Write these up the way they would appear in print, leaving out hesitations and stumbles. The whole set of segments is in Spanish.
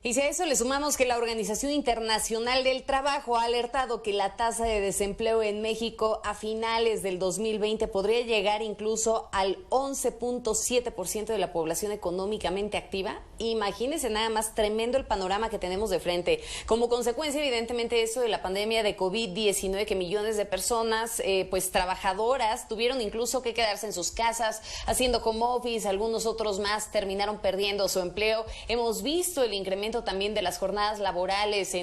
Y si a eso le sumamos que la Organización Internacional del Trabajo ha alertado que la tasa de desempleo en México a finales del 2020 podría llegar incluso al 11.7% de la población económicamente activa, imagínense nada más tremendo el panorama que tenemos de frente. Como consecuencia, evidentemente, eso de la pandemia de COVID-19, que millones de personas, pues trabajadoras, tuvieron incluso que quedarse en sus casas haciendo home office, algunos otros más terminaron perdiendo su empleo. Hemos visto el incremento también de las jornadas laborales,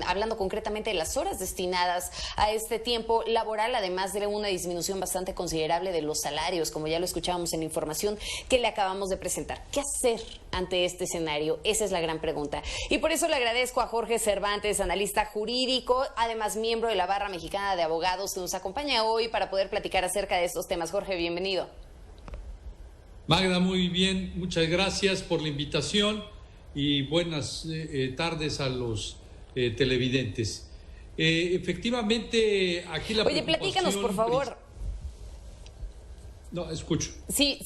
hablando concretamente de las horas destinadas a este tiempo laboral, además de una disminución bastante considerable de los salarios, como ya lo escuchábamos en la información que le acabamos de presentar. ¿Qué hacer ante este escenario? Esa es la gran pregunta. Y por eso le agradezco a Jorge Cervantes, analista jurídico, además miembro de la Barra Mexicana de Abogados, que nos acompaña hoy para poder platicar acerca de estos temas. Jorge, bienvenido. Magda, muy bien, muchas gracias por la invitación y buenas tardes a los televidentes. Efectivamente, aquí la Oye, platícanos, por favor. No, escucho. Sí,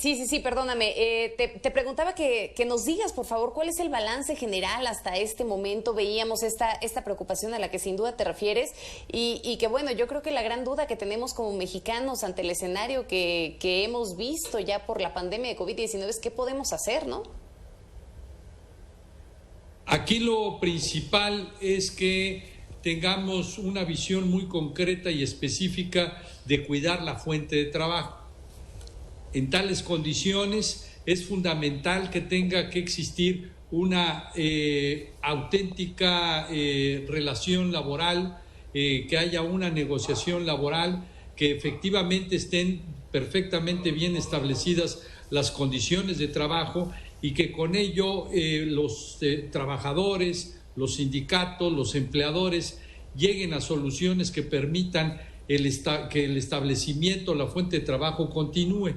perdóname. Te preguntaba que nos digas, por favor, cuál es el balance general hasta este momento. Veíamos esta preocupación a la que sin duda te refieres y que, bueno, yo creo que la gran duda que tenemos como mexicanos ante el escenario que hemos visto ya por la pandemia de COVID-19 es qué podemos hacer, ¿no? Aquí lo principal es que tengamos una visión muy concreta y específica de cuidar la fuente de trabajo. En tales condiciones es fundamental que tenga que existir una auténtica relación laboral, que haya una negociación laboral, que efectivamente estén perfectamente bien establecidas las condiciones de trabajo y que con ello los trabajadores, los sindicatos, los empleadores lleguen a soluciones que permitan que el establecimiento, la fuente de trabajo continúe.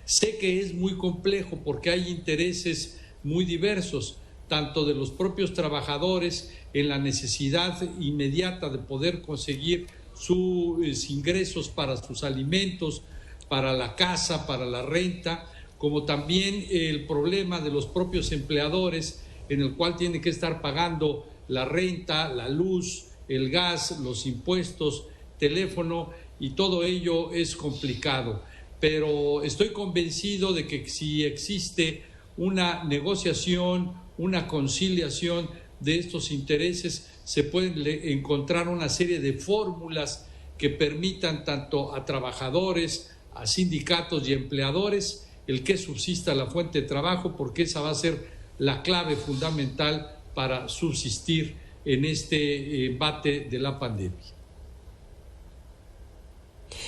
Sé que es muy complejo porque hay intereses muy diversos, tanto de los propios trabajadores en la necesidad inmediata de poder conseguir sus ingresos para sus alimentos, para la casa, para la renta, como también el problema de los propios empleadores, en el cual tienen que estar pagando la renta, la luz, el gas, los impuestos, teléfono, y todo ello es complicado. Pero estoy convencido de que si existe una negociación, una conciliación de estos intereses, se pueden encontrar una serie de fórmulas que permitan tanto a trabajadores, a sindicatos y empleadores el que subsista la fuente de trabajo, porque esa va a ser la clave fundamental para subsistir en este embate de la pandemia.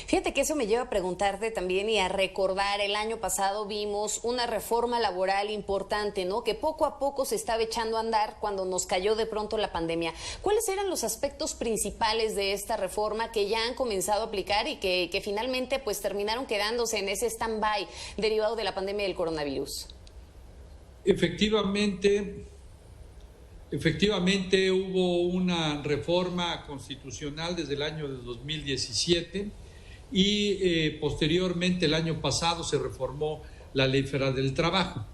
Fíjate que eso me lleva a preguntarte también y a recordar, el año pasado vimos una reforma laboral importante, ¿no? Que poco a poco se estaba echando a andar cuando nos cayó de pronto la pandemia. ¿Cuáles eran los aspectos principales de esta reforma que ya han comenzado a aplicar y que finalmente pues terminaron quedándose en ese stand-by derivado de la pandemia del coronavirus? Efectivamente hubo una reforma constitucional desde el año de 2017 y posteriormente el año pasado se reformó la Ley Federal del Trabajo.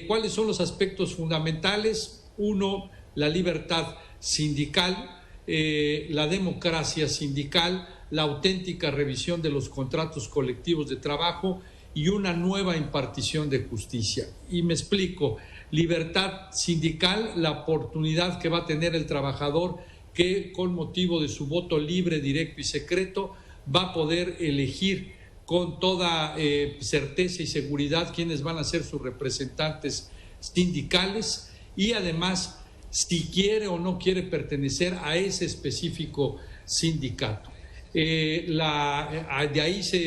¿Cuáles son los aspectos fundamentales? Uno, la libertad sindical, la democracia sindical, la auténtica revisión de los contratos colectivos de trabajo y una nueva impartición de justicia. Y me explico. Libertad sindical, la oportunidad que va a tener el trabajador que con motivo de su voto libre, directo y secreto va a poder elegir con toda certeza y seguridad quiénes van a ser sus representantes sindicales y además si quiere o no quiere pertenecer a ese específico sindicato. De ahí se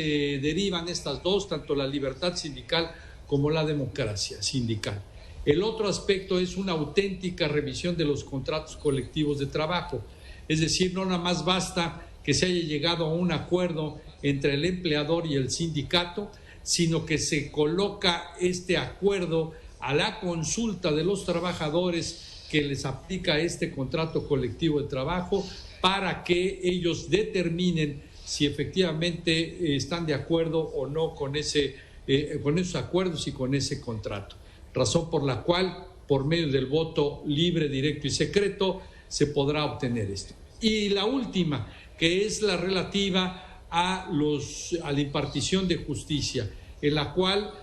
derivan estas dos, tanto la libertad sindical como la democracia sindical. El otro aspecto es una auténtica revisión de los contratos colectivos de trabajo, es decir, no nada más basta que se haya llegado a un acuerdo entre el empleador y el sindicato, sino que se coloca este acuerdo a la consulta de los trabajadores que les aplica este contrato colectivo de trabajo para que ellos determinen si efectivamente están de acuerdo o no con esos acuerdos y con ese contrato. Razón por la cual por medio del voto libre, directo y secreto, se podrá obtener esto. Y la última, que es la relativa a la impartición de justicia, en la cual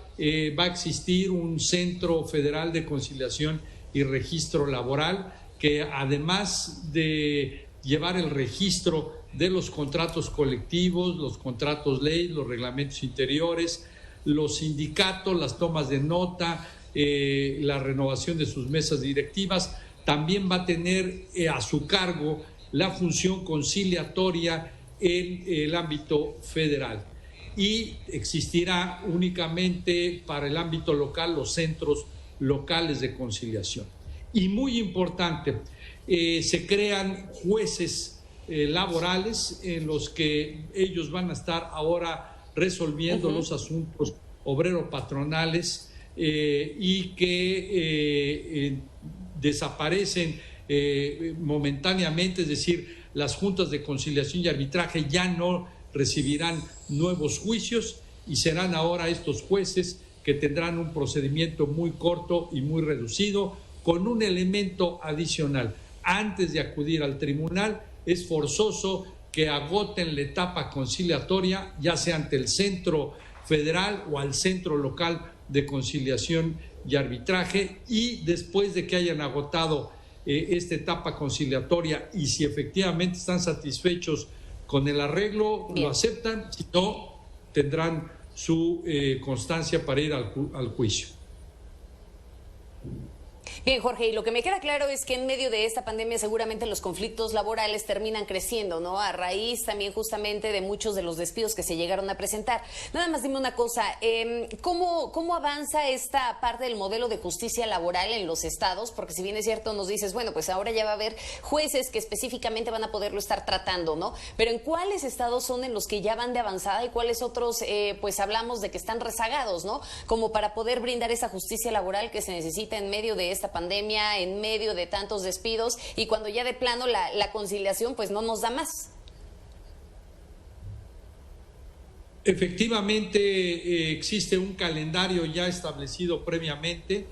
va a existir un Centro Federal de Conciliación y Registro Laboral, que además de llevar el registro de los contratos colectivos, los contratos ley, los reglamentos interiores, los sindicatos, las tomas de nota, la renovación de sus mesas directivas, también va a tener a su cargo la función conciliatoria en el ámbito federal. Y existirá únicamente para el ámbito local los centros locales de conciliación. Y muy importante, se crean jueces laborales en los que ellos van a estar ahora resolviendo los asuntos obrero-patronales y que desaparecen momentáneamente, es decir, las juntas de conciliación y arbitraje ya no recibirán nuevos juicios y serán ahora estos jueces que tendrán un procedimiento muy corto y muy reducido, con un elemento adicional. Antes de acudir al tribunal, es forzoso que agoten la etapa conciliatoria, ya sea ante el centro federal o al centro local de conciliación y arbitraje, y después de que hayan agotado esta etapa conciliatoria y si efectivamente están satisfechos con el arreglo, lo aceptan, si no, tendrán su constancia para ir al juicio. Bien, Jorge, y lo que me queda claro es que en medio de esta pandemia seguramente los conflictos laborales terminan creciendo, ¿no? A raíz también justamente de muchos de los despidos que se llegaron a presentar. Nada más dime una cosa, ¿cómo avanza esta parte del modelo de justicia laboral en los estados? Porque si bien es cierto, nos dices, bueno, pues ahora ya va a haber jueces que específicamente van a poderlo estar tratando, ¿no? Pero ¿en cuáles estados son en los que ya van de avanzada y cuáles otros, pues hablamos de que están rezagados, ¿no? Como para poder brindar esa justicia laboral que se necesita en medio de esta pandemia, en medio de tantos despidos y cuando ya de plano la conciliación pues no nos da más. Efectivamente, existe un calendario ya establecido previamente,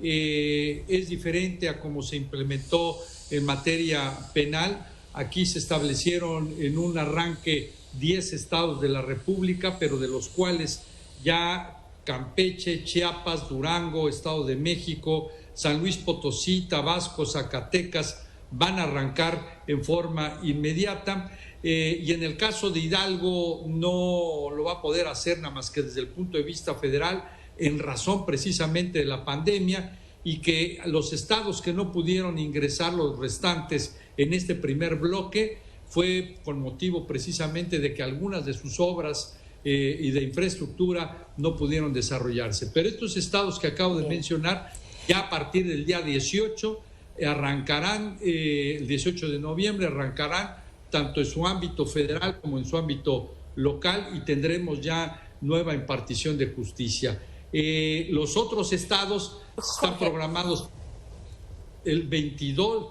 es diferente a cómo se implementó en materia penal. Aquí se establecieron en un arranque 10 estados de la República, pero de los cuales ya Campeche, Chiapas, Durango, Estado de México, San Luis Potosí, Tabasco, Zacatecas van a arrancar en forma inmediata, y en el caso de Hidalgo no lo va a poder hacer nada más que desde el punto de vista federal, en razón precisamente de la pandemia, y que los estados que no pudieron ingresar, los restantes en este primer bloque, fue con motivo precisamente de que algunas de sus obras y de infraestructura no pudieron desarrollarse. Pero estos estados que acabo de mencionar, ya a partir del día 18, arrancarán, el 18 de noviembre, arrancarán tanto en su ámbito federal como en su ámbito local y tendremos ya nueva impartición de justicia. Los otros estados están programados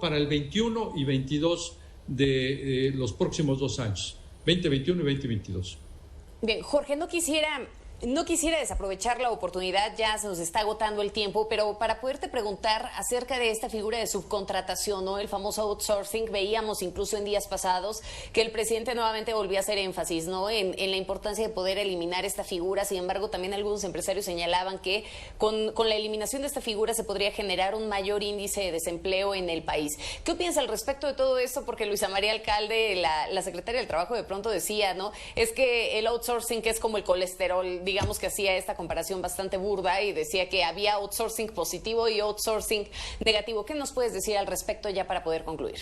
para el 21 y 22 de los próximos 2 años, 2021 y 2022. Bien, Jorge, no quisiera desaprovechar la oportunidad, ya se nos está agotando el tiempo, pero para poderte preguntar acerca de esta figura de subcontratación, ¿no? El famoso outsourcing, veíamos incluso en días pasados que el presidente nuevamente volvió a hacer énfasis, ¿no? En la importancia de poder eliminar esta figura. Sin embargo, también algunos empresarios señalaban que con la eliminación de esta figura se podría generar un mayor índice de desempleo en el país. ¿Qué piensa al respecto de todo esto? Porque Luisa María Alcalde, la secretaria del Trabajo, de pronto decía, ¿no? Es que el outsourcing es como el colesterol, digamos que hacía esta comparación bastante burda y decía que había outsourcing positivo y outsourcing negativo. ¿Qué nos puedes decir al respecto ya para poder concluir?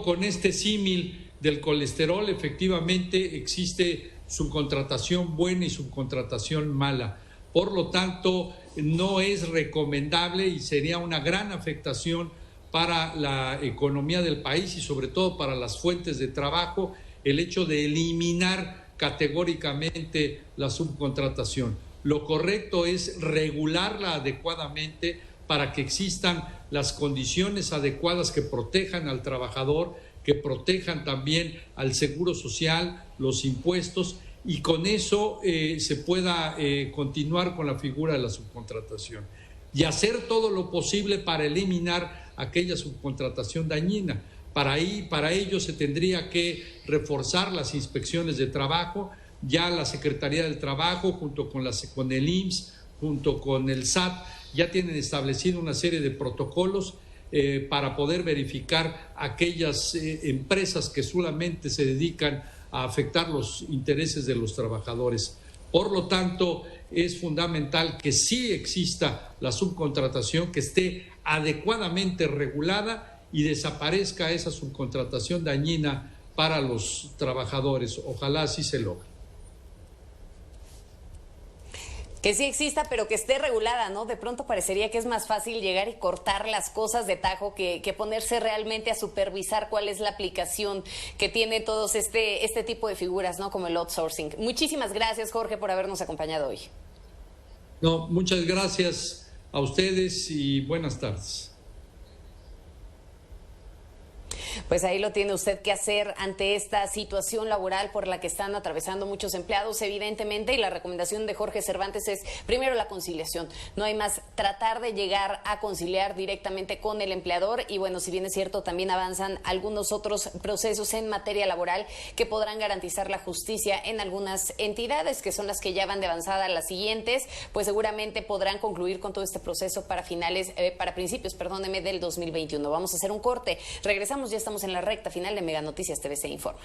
Con este símil del colesterol, efectivamente existe subcontratación buena y subcontratación mala. Por lo tanto, no es recomendable y sería una gran afectación para la economía del país y sobre todo para las fuentes de trabajo el hecho de eliminar categóricamente la subcontratación. Lo correcto es regularla adecuadamente para que existan las condiciones adecuadas que protejan al trabajador, que protejan también al seguro social, los impuestos y con eso se pueda continuar con la figura de la subcontratación y hacer todo lo posible para eliminar aquella subcontratación dañina. Para ello se tendría que reforzar las inspecciones de trabajo. Ya la Secretaría del Trabajo, junto con el IMSS, junto con el SAT, ya tienen establecido una serie de protocolos para poder verificar aquellas empresas que solamente se dedican a afectar los intereses de los trabajadores. Por lo tanto, es fundamental que sí exista la subcontratación, que esté adecuadamente regulada y desaparezca esa subcontratación dañina para los trabajadores. Ojalá así se logre. Que sí exista, pero que esté regulada, ¿no? De pronto parecería que es más fácil llegar y cortar las cosas de tajo que ponerse realmente a supervisar cuál es la aplicación que tiene todos este tipo de figuras, ¿no? Como el outsourcing. Muchísimas gracias, Jorge, por habernos acompañado hoy. No, muchas gracias a ustedes y buenas tardes. Pues ahí lo tiene usted que hacer ante esta situación laboral por la que están atravesando muchos empleados, evidentemente, y la recomendación de Jorge Cervantes es, primero, la conciliación. No hay más, tratar de llegar a conciliar directamente con el empleador y, bueno, si bien es cierto, también avanzan algunos otros procesos en materia laboral que podrán garantizar la justicia en algunas entidades, que son las que ya van de avanzada. Las siguientes, pues seguramente podrán concluir con todo este proceso para principios del 2021. Vamos a hacer un corte. Regresamos, ya estamos en la recta final de Mega Noticias TVC Informa.